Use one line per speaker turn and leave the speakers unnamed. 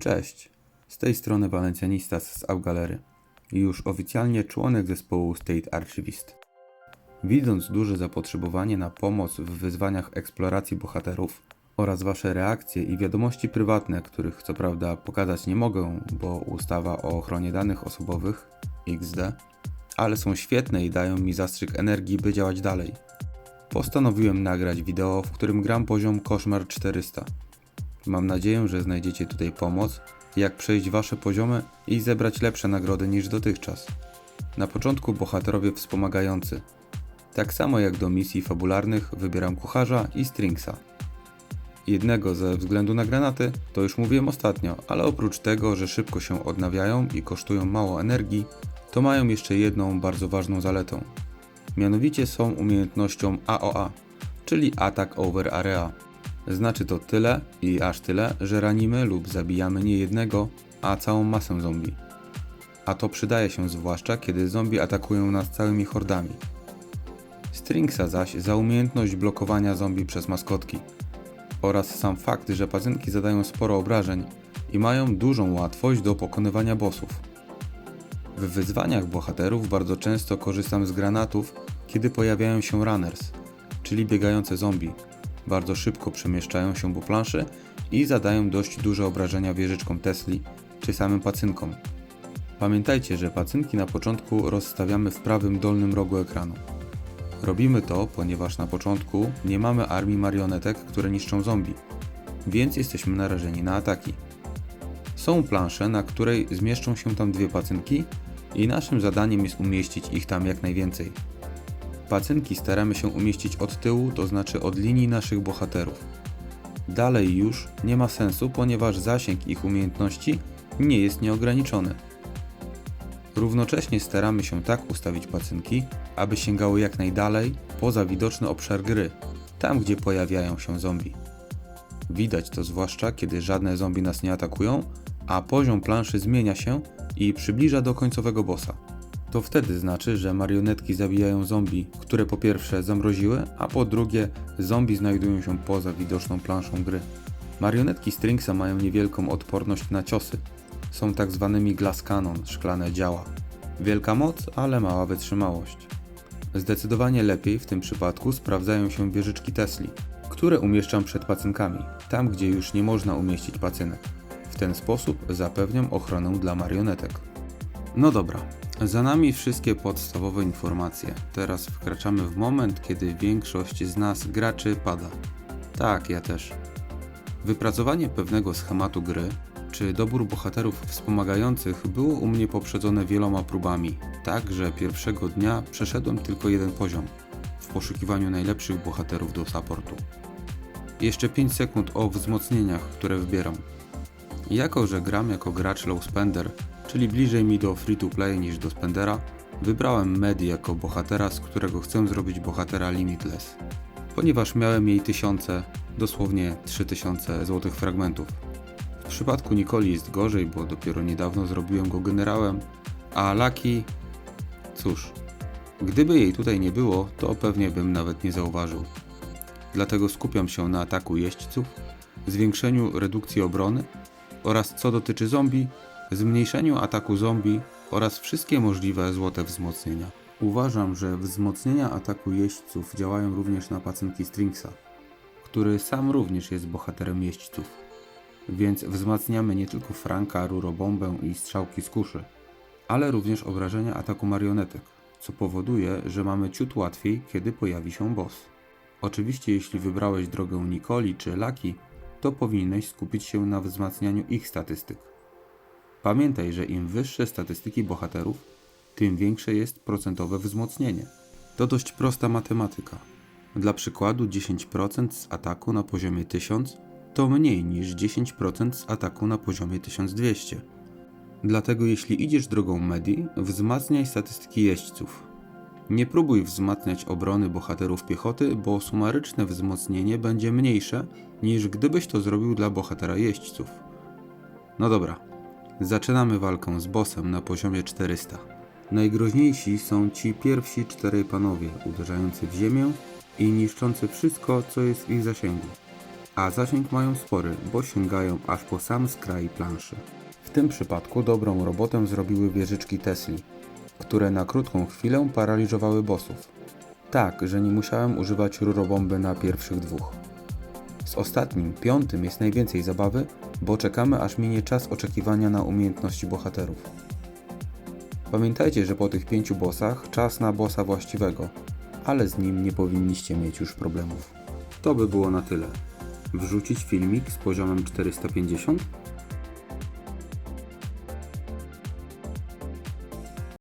Cześć, z tej strony Valencianistas z Augalery i już oficjalnie członek zespołu State Archivist. Widząc duże zapotrzebowanie na pomoc w wyzwaniach eksploracji bohaterów oraz Wasze reakcje i wiadomości prywatne, których co prawda pokazać nie mogę, bo ustawa o ochronie danych osobowych XD, ale są świetne i dają mi zastrzyk energii, by działać dalej. Postanowiłem nagrać wideo, w którym gram poziom Koszmar 400. Mam nadzieję, że znajdziecie tutaj pomoc, jak przejść Wasze poziomy i zebrać lepsze nagrody niż dotychczas. Na początku bohaterowie wspomagający. Tak samo jak do misji fabularnych wybieram kucharza i Stringsa. Jednego ze względu na granaty, to już mówiłem ostatnio, ale oprócz tego, że szybko się odnawiają i kosztują mało energii, to mają jeszcze jedną bardzo ważną zaletę. Mianowicie są umiejętnością AOA, czyli Attack Over Area. Znaczy to tyle i aż tyle, że ranimy lub zabijamy nie jednego, a całą masę zombie. A to przydaje się zwłaszcza, kiedy zombie atakują nas całymi hordami. Stringsa zaś za umiejętność blokowania zombie przez maskotki. Oraz sam fakt, że pacynki zadają sporo obrażeń i mają dużą łatwość do pokonywania bossów. W wyzwaniach bohaterów bardzo często korzystam z granatów, kiedy pojawiają się runners, czyli biegające zombie. Bardzo szybko przemieszczają się po planszy i zadają dość duże obrażenia wieżyczkom Tesli czy samym pacynkom. Pamiętajcie, że pacynki na początku rozstawiamy w prawym dolnym rogu ekranu. Robimy to, ponieważ na początku nie mamy armii marionetek, które niszczą zombie, więc jesteśmy narażeni na ataki. Są plansze, na której zmieszczą się tam dwie pacynki i naszym zadaniem jest umieścić ich tam jak najwięcej. Pacynki staramy się umieścić od tyłu, to znaczy od linii naszych bohaterów. Dalej już nie ma sensu, ponieważ zasięg ich umiejętności nie jest nieograniczony. Równocześnie staramy się tak ustawić pacynki, aby sięgały jak najdalej poza widoczny obszar gry, tam gdzie pojawiają się zombie. Widać to zwłaszcza, kiedy żadne zombie nas nie atakują, a poziom planszy zmienia się i przybliża do końcowego bossa. To wtedy znaczy, że marionetki zabijają zombie, które po pierwsze zamroziły, a po drugie zombie znajdują się poza widoczną planszą gry. Marionetki Stringsa mają niewielką odporność na ciosy. Są tak zwanymi glass cannon, szklane działa. Wielka moc, ale mała wytrzymałość. Zdecydowanie lepiej w tym przypadku sprawdzają się wieżyczki Tesli, które umieszczam przed pacynkami, tam gdzie już nie można umieścić pacynek. W ten sposób zapewniam ochronę dla marionetek. No dobra, za nami wszystkie podstawowe informacje. Teraz wkraczamy w moment, kiedy większość z nas graczy pada. Tak, ja też. Wypracowanie pewnego schematu gry, czy dobór bohaterów wspomagających było u mnie poprzedzone wieloma próbami, tak że pierwszego dnia przeszedłem tylko jeden poziom, w poszukiwaniu najlepszych bohaterów do supportu. Jeszcze 5 sekund o wzmocnieniach, które wybieram. Jako że gram jako gracz low spender, czyli bliżej mi do free to play niż do spendera, wybrałem Medi jako bohatera, z którego chcę zrobić bohatera limitless, ponieważ miałem jej tysiące, dosłownie 3000 złotych fragmentów. W przypadku Nicoli jest gorzej, bo dopiero niedawno zrobiłem go generałem, a Lucky... cóż, gdyby jej tutaj nie było, to pewnie bym nawet nie zauważył. Dlatego skupiam się na ataku jeźdźców, zwiększeniu redukcji obrony oraz co dotyczy zombie, zmniejszeniu ataku zombie oraz wszystkie możliwe złote wzmocnienia. Uważam, że wzmocnienia ataku jeźdźców działają również na pacynki Stringsa, który sam również jest bohaterem jeźdźców. Więc wzmacniamy nie tylko Franka, rurobombę i strzałki z kuszy, ale również obrażenia ataku marionetek, co powoduje, że mamy ciut łatwiej, kiedy pojawi się boss. Oczywiście jeśli wybrałeś drogę Nicoli czy Lucky, to powinieneś skupić się na wzmacnianiu ich statystyk. Pamiętaj, że im wyższe statystyki bohaterów, tym większe jest procentowe wzmocnienie. To dość prosta matematyka. Dla przykładu 10% z ataku na poziomie 1000 to mniej niż 10% z ataku na poziomie 1200. Dlatego jeśli idziesz drogą Medi, wzmacniaj statystyki jeźdźców. Nie próbuj wzmacniać obrony bohaterów piechoty, bo sumaryczne wzmocnienie będzie mniejsze niż gdybyś to zrobił dla bohatera jeźdźców. No dobra, zaczynamy walkę z bossem na poziomie 400. Najgroźniejsi są ci pierwsi 4 panowie, uderzający w ziemię i niszczący wszystko, co jest w ich zasięgu. a zasięg mają spory, bo sięgają aż po sam skraj planszy. W tym przypadku dobrą robotę zrobiły wieżyczki Tesli, które na krótką chwilę paraliżowały bossów. Tak, że nie musiałem używać rurobomby na pierwszych dwóch. Z ostatnim, 5. jest najwięcej zabawy, bo czekamy aż minie czas oczekiwania na umiejętności bohaterów. Pamiętajcie, że po tych 5 bossach czas na bossa właściwego, ale z nim nie powinniście mieć już problemów. To by było na tyle. Wrzucić filmik z poziomem 450?